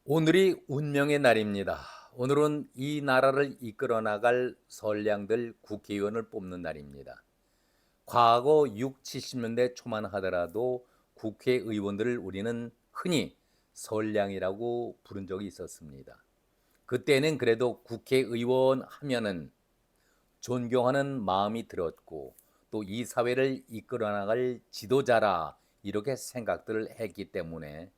오늘이 운명의 날입니다. 오늘은 이 나라를 이끌어 나갈 선량들 국회의원을 뽑는 날입니다. 과거 6, 70년대 초만 하더라도 국회의원들을 우리는 흔히 선량이라고 부른 적이 있었습니다. 그때는 그래도 국회의원 하면은 존경하는 마음이 들었고 또 이 사회를 이끌어 나갈 지도자라 이렇게 생각들을 했기 때문에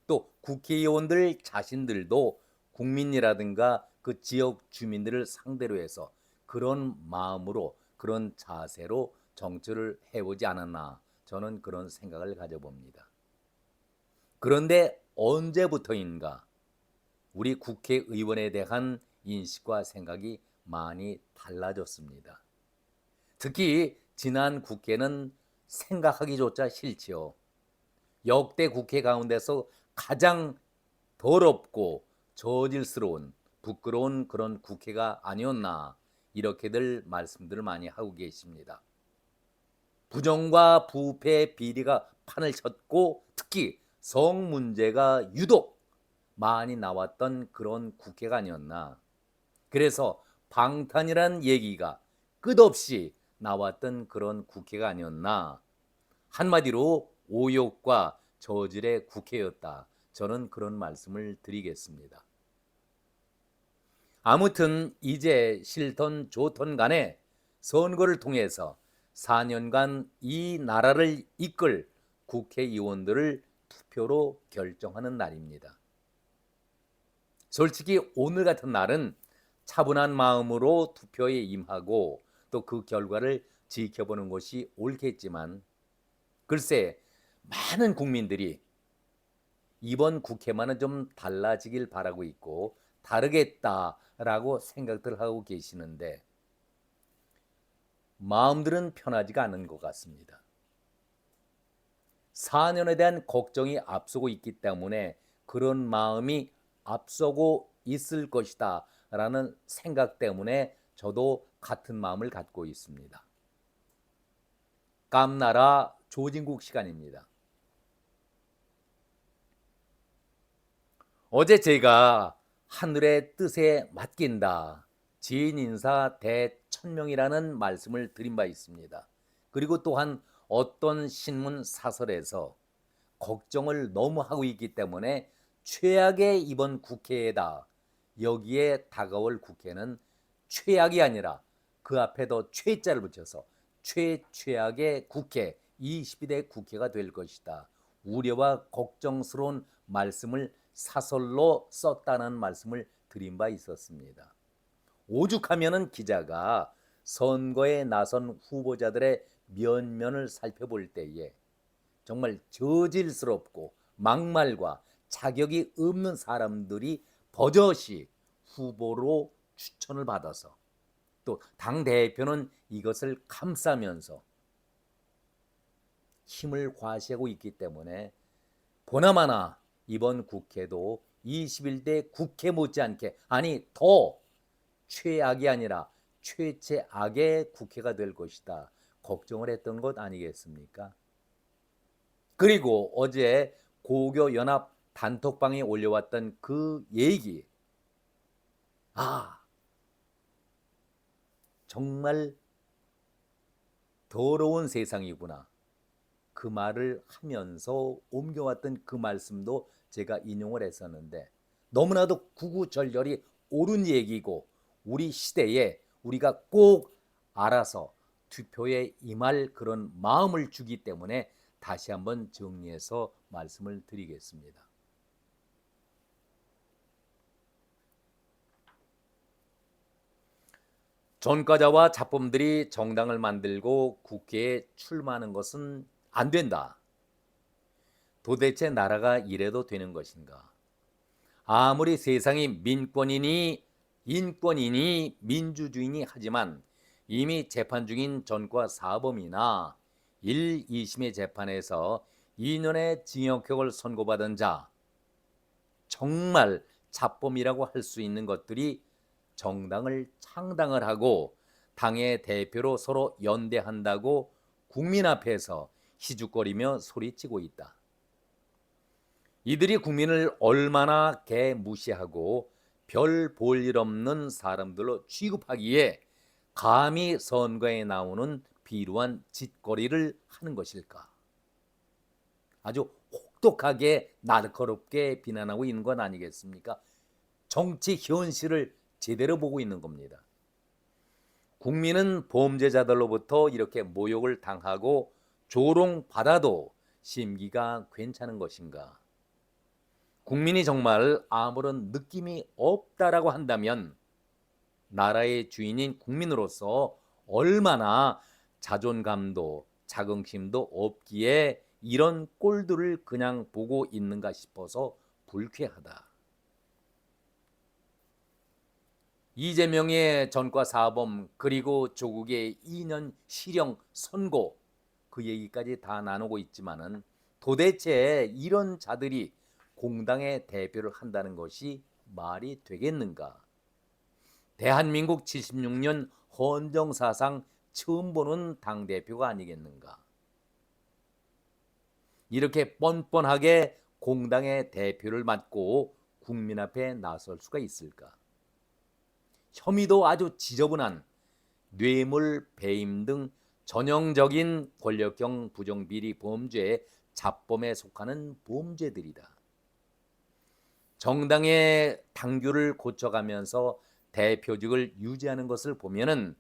또 국회의원들 자신들도 국민이라든가 그 지역 주민들을 상대로 해서 그런 마음으로 그런 자세로 정치를 해오지 않았나 저는 그런 생각을 가져봅니다. 그런데 언제부터인가 우리 국회의원에 대한 인식과 생각이 많이 달라졌습니다. 특히 지난 국회는 생각하기조차 싫지요. 역대 국회 가운데서 가장 더럽고 저질스러운 부끄러운 그런 국회가 아니었나 이렇게들 말씀들을 많이 하고 계십니다. 부정과 부패 비리가 판을 쳤고 특히 성 문제가 유독 많이 나왔던 그런 국회가 아니었나. 그래서 방탄이란 얘기가 끝없이 나왔던 그런 국회가 아니었나. 한마디로 오욕과 저질의 국회였다. 저는 그런 말씀을 드리겠습니다. 아무튼 이제 싫던 좋던 간에 선거를 통해서 4년간 이 나라를 이끌 국회의원들을 투표로 결정하는 날입니다. 솔직히 오늘 같은 날은 차분한 마음으로 투표에 임하고 또 그 결과를 지켜보는 것이 옳겠지만 글쎄 많은 국민들이 이번 국회만은 좀 달라지길 바라고 있고 다르겠다라고 생각들 하고 계시는데 마음들은 편하지가 않은 것 같습니다. 4년에 대한 걱정이 앞서고 있기 때문에 그런 마음이 앞서고 있을 것이다 라는 생각 때문에 저도 같은 마음을 갖고 있습니다. 깜나라 조진국 시간입니다. 어제 제가 하늘의 뜻에 맡긴다. 지인인사 대천명이라는 말씀을 드린 바 있습니다. 그리고 또한 어떤 신문 사설에서 걱정을 너무 하고 있기 때문에 최악의 이번 국회에다 여기에 다가올 국회는 최악이 아니라 그 앞에 더 최자를 붙여서 최악의 국회 22대 국회가 될 것이다. 우려와 걱정스러운 말씀을 사설로 썼다는 말씀을 드린 바 있었습니다. 오죽하면은 기자가 선거에 나선 후보자들의 면면을 살펴볼 때에 정말 저질스럽고 막말과 자격이 없는 사람들이 버젓이 후보로 추천을 받아서 또 당대표는 이것을 감싸면서 힘을 과시하고 있기 때문에 보나마나 이번 국회도 21대 국회 못지않게 아니 더 최악이 아니라 최악의 국회가 될 것이다. 걱정을 했던 것 아니겠습니까? 그리고 어제 고교연합 단톡방에 올려왔던 그 얘기 정말 더러운 세상이구나. 그 말을 하면서 옮겨왔던 그 말씀도 제가 인용을 했었는데 너무나도 구구절절이 옳은 얘기고 우리 시대에 우리가 꼭 알아서 투표에 임할 그런 마음을 주기 때문에 다시 한번 정리해서 말씀을 드리겠습니다. 전과자와 잡범들이 정당을 만들고 국회에 출마하는 것은 안 된다. 도대체 나라가 이래도 되는 것인가? 아무리 세상이 민권이니 인권이니 민주주의니 하지만 이미 재판 중인 전과 사범이나 1, 2심의 재판에서 2년의 징역형을 선고받은 자 정말 잡범이라고 할 수 있는 것들이 정당을 창당을 하고 당의 대표로 서로 연대한다고 국민 앞에서 희죽거리며 소리치고 있다. 이들이 국민을 얼마나 개무시하고 별 볼 일 없는 사람들로 취급하기에 감히 선거에 나오는 비루한 짓거리를 하는 것일까? 아주 혹독하게 날카롭게 비난하고 있는 건 아니겠습니까? 정치 현실을 제대로 보고 있는 겁니다. 국민은 범죄자들로부터 이렇게 모욕을 당하고 조롱받아도 심기가 괜찮은 것인가? 국민이 정말 아무런 느낌이 없다라고 한다면 나라의 주인인 국민으로서 얼마나 자존감도 자긍심도 없기에 이런 꼴들을 그냥 보고 있는가 싶어서 불쾌하다. 이재명의 전과 사범 그리고 조국의 2년 실형 선고 그 얘기까지 다 나누고 있지만은 도대체 이런 자들이 공당의 대표를 한다는 것이 말이 되겠는가? 대한민국 76년 헌정사상 처음 보는 당대표가 아니겠는가? 이렇게 뻔뻔하게 공당의 대표를 맡고 국민 앞에 나설 수가 있을까? 혐의도 아주 지저분한 뇌물, 배임 등 전형적인 권력형 부정비리 범죄의 잡범에 속하는 범죄들이다. 정당의 당규를 고쳐가면서 대표직을 유지하는 것을 보면은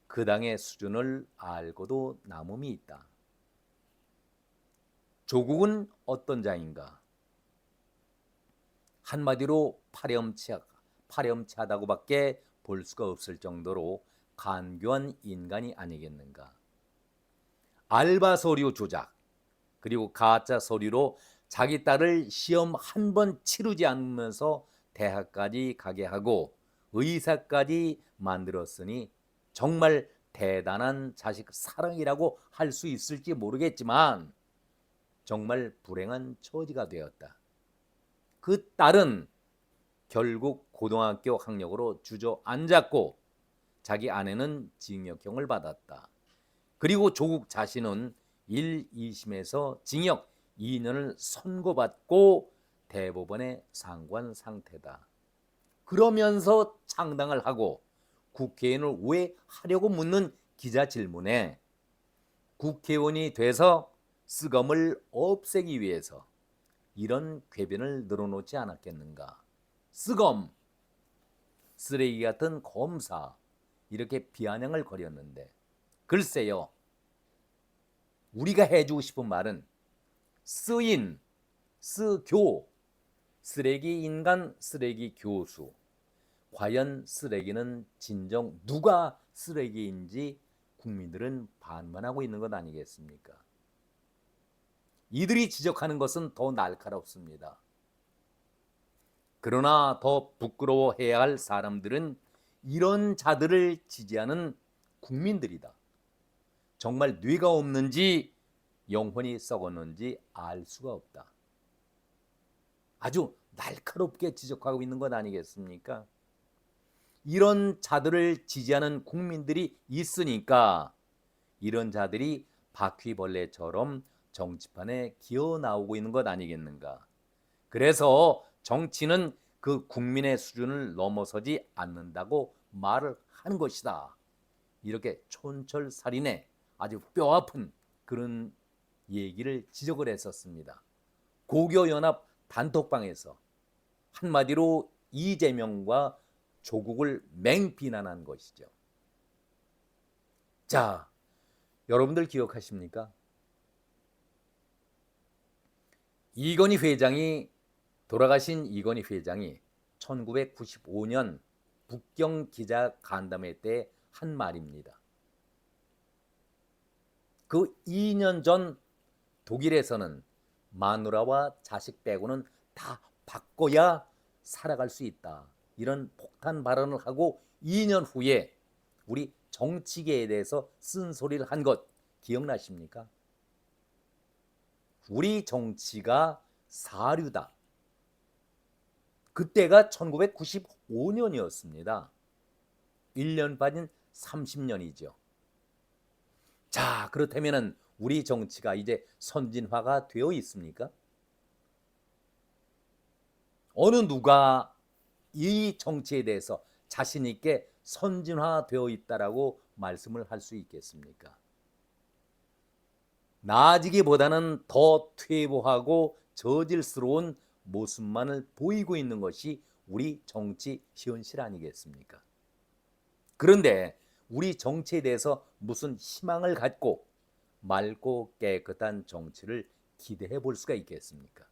그 당의 수준을 알고도 남음이 있다. 조국은 어떤 자인가? 한마디로 파렴치하다고밖에 볼 수가 없을 정도로 간교한 인간이 아니겠는가? 알바 서류 조작 그리고 가짜 서류로 자기 딸을 시험 한 번 치르지 않으면서 대학까지 가게 하고 의사까지 만들었으니 정말 대단한 자식 사랑이라고 할 수 있을지 모르겠지만 정말 불행한 처지가 되었다. 그 딸은 결국 고등학교 학력으로 주저앉았고 자기 아내는 징역형을 받았다. 그리고 조국 자신은 1, 2심에서 징역 2년을 선고받고 대법원에 상고한 상태다. 그러면서 창당을 하고 국회의원을 왜 하려고 묻는 기자 질문에 국회의원이 돼서 쓰검을 없애기 위해서 이런 궤변을 늘어놓지 않았겠는가? 쓰검, 쓰레기 같은 검사 이렇게 비아냥을 거렸는데 글쎄요. 우리가 해주고 싶은 말은 쓰인, 쓰교, 쓰레기 인간, 쓰레기 교수. 과연 쓰레기는 진정 누가 쓰레기인지 국민들은 반문하고 있는 것 아니겠습니까? 이들이 지적하는 것은 더 날카롭습니다. 그러나 더 부끄러워해야 할 사람들은 이런 자들을 지지하는 국민들이다. 정말 뇌가 없는지 영혼이 썩었는지 알 수가 없다. 아주 날카롭게 지적하고 있는 것 아니겠습니까? 이런 자들을 지지하는 국민들이 있으니까 이런 자들이 바퀴벌레처럼 정치판에 기어 나오고 있는 것 아니겠는가? 그래서 정치는 그 국민의 수준을 넘어서지 않는다고 말을 하는 것이다. 이렇게 촌철살인의 아주 뼈아픈 그런 얘기를 지적을 했었습니다. 고교연합 단톡방에서 한마디로 이재명과 조국을 맹비난한 것이죠. 자, 여러분들 기억하십니까? 이건희 회장이 돌아가신 이건희 회장이 1995년 북경 기자 간담회 때 한 말입니다. 그 2년 전 독일에서는 마누라와 자식 빼고는 다 바꿔야 살아갈 수 있다. 이런 폭탄 발언을 하고 2년 후에 우리 정치계에 대해서 쓴소리를 한 것 기억나십니까? 우리 정치가 사류다. 그때가 1995년이었습니다. 1년 빠진 30년이죠. 자, 그렇다면 우리 정치가 이제 선진화가 되어 있습니까? 어느 누가 이 정치에 대해서 자신 있게 선진화되어 있다라고 말씀을 할 수 있겠습니까? 나아지기보다는 더 퇴보하고 저질스러운 모습만을 보이고 있는 것이 우리 정치 현실 아니겠습니까? 그런데 우리 정치에 대해서 무슨 희망을 갖고 맑고 깨끗한 정치를 기대해 볼 수가 있겠습니까?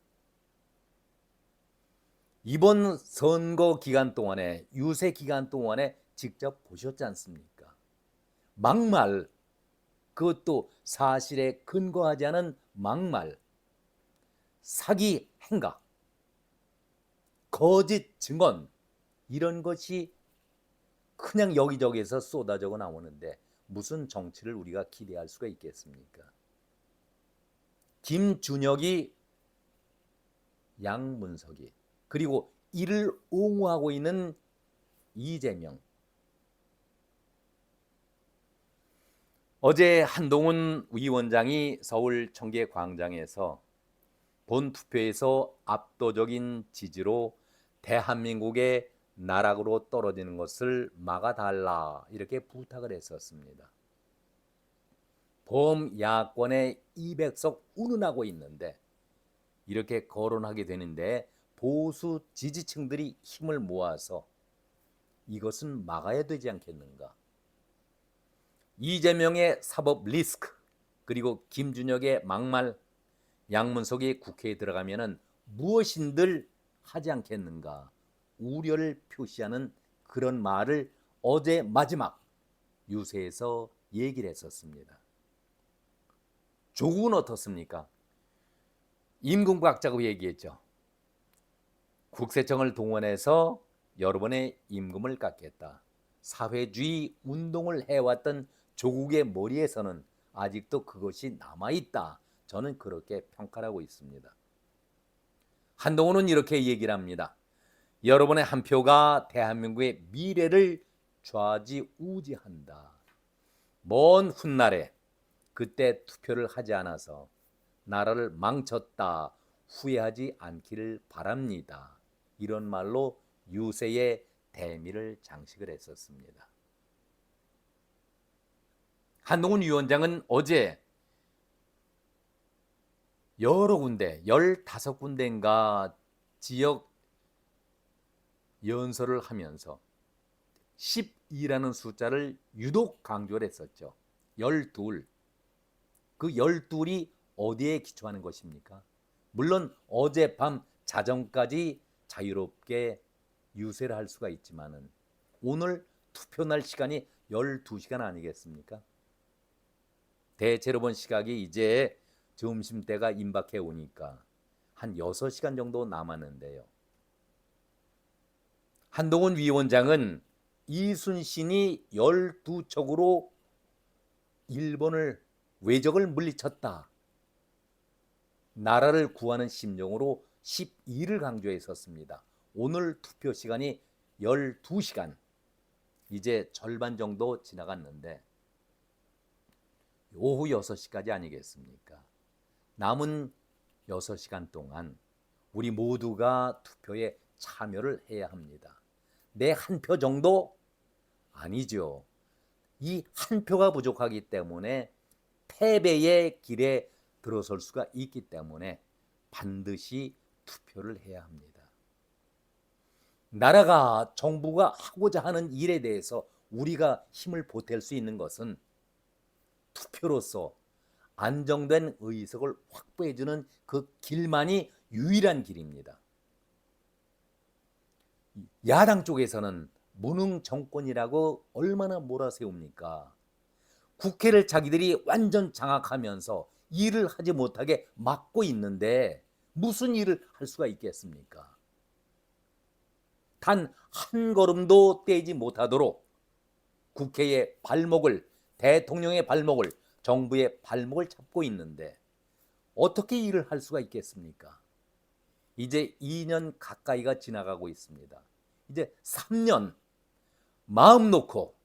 이번 선거 기간 동안에, 유세 기간 동안에 직접 보셨지 않습니까? 막말, 그것도 사실에 근거하지 않은 막말, 사기 행각, 거짓 증언, 이런 것이 그냥 여기저기서 쏟아져 나오는데 무슨 정치를 우리가 기대할 수가 있겠습니까? 김준혁이, 양문석이, 그리고 이를 옹호하고 있는 이재명. 어제 한동훈 위원장이 서울 청계광장에서 본투표에서 압도적인 지지로 대한민국의 나락으로 떨어지는 것을 막아달라 이렇게 부탁을 했었습니다. 범야권의 200석 운운하고 있는데 이렇게 거론하게 되는데 보수 지지층들이 힘을 모아서 이것은 막아야 되지 않겠는가. 이재명의 사법 리스크, 그리고 김준혁의 막말, 양문석이 국회에 들어가면은 무엇인들 하지 않겠는가 우려를 표시하는 그런 말을 어제 마지막 유세에서 얘기를 했었습니다. 조국은 어떻습니까? 임금각자고 얘기했죠. 국세청을 동원해서 여러분의 임금을 깎겠다. 사회주의 운동을 해왔던 조국의 머리에서는 아직도 그것이 남아있다. 저는 그렇게 평가하고 있습니다. 한동훈은 이렇게 얘기를 합니다. 여러분의 한 표가 대한민국의 미래를 좌지우지한다. 먼 훗날에 그때 투표를 하지 않아서 나라를 망쳤다 후회하지 않기를 바랍니다. 이런 말로 유세의 대미를 장식을 했었습니다. 한동훈 위원장은 어제 여러 군데, 15군데인가 지역 연설을 하면서 12라는 숫자를 유독 강조를 했었죠. 12. 그 12이 어디에 기초하는 것입니까? 물론 어젯밤 자정까지 자유롭게 유세를 할 수가 있지만은 오늘 투표날 시간이 12시간 아니겠습니까? 대체로 본 시각이 이제 점심때가 임박해 오니까 한 6시간 정도 남았는데요. 한동훈 위원장은 이순신이 12척으로 일본을 외적을 물리쳤다. 나라를 구하는 심정으로 12를 강조했었습니다. 오늘 투표 시간이 12시간, 이제 절반 정도 지나갔는데 오후 6시까지 아니겠습니까? 남은 6시간 동안 우리 모두가 투표에 참여를 해야 합니다. 내 한 표 정도? 아니죠. 이 한 표가 부족하기 때문에 패배의 길에 들어설 수가 있기 때문에 반드시 투표를 해야 합니다. 나라가, 정부가 하고자 하는 일에 대해서 우리가 힘을 보탤 수 있는 것은 투표로서 안정된 의석을 확보해주는 그 길만이 유일한 길입니다. 야당 쪽에서는 무능 정권이라고 얼마나 몰아세웁니까? 국회를 자기들이 완전 장악하면서 일을 하지 못하게 막고 있는데 무슨 일을 할 수가 있겠습니까? 단 한 걸음도 떼지 못하도록 국회의 발목을, 대통령의 발목을, 정부의 발목을 잡고 있는데 어떻게 일을 할 수가 있겠습니까? 이제 2년 가까이가 지나가고 있습니다. 이제 3년 마음 놓고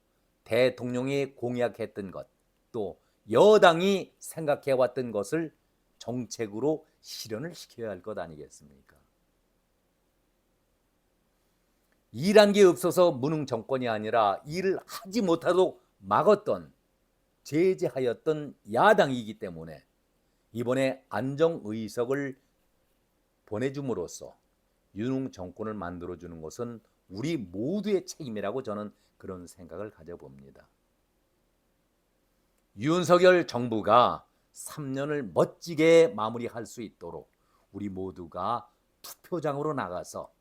대통령이 공약했던 것, 또 여당이 생각해왔던 것을 정책으로 실현을 시켜야 할 것 아니겠습니까? 일한 게 없어서 무능 정권이 아니라 일을 하지 못하도록 막았던, 제재하였던 야당이기 때문에 이번에 안정의석을 보내줌으로써 유능 정권을 만들어주는 것은 우리 모두의 책임이라고 저는 그런 생각을 가져봅니다. 윤석열 정부가 3년을 멋지게 마무리할 수 있도록 우리 모두가 투표장으로 나가서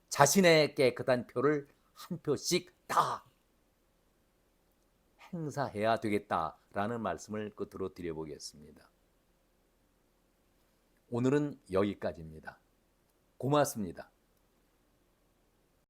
자신의 깨끗한 표를 한 표씩 다 행사해야 되겠다라는 말씀을 끝으로 드려보겠습니다. 오늘은 여기까지입니다. 고맙습니다.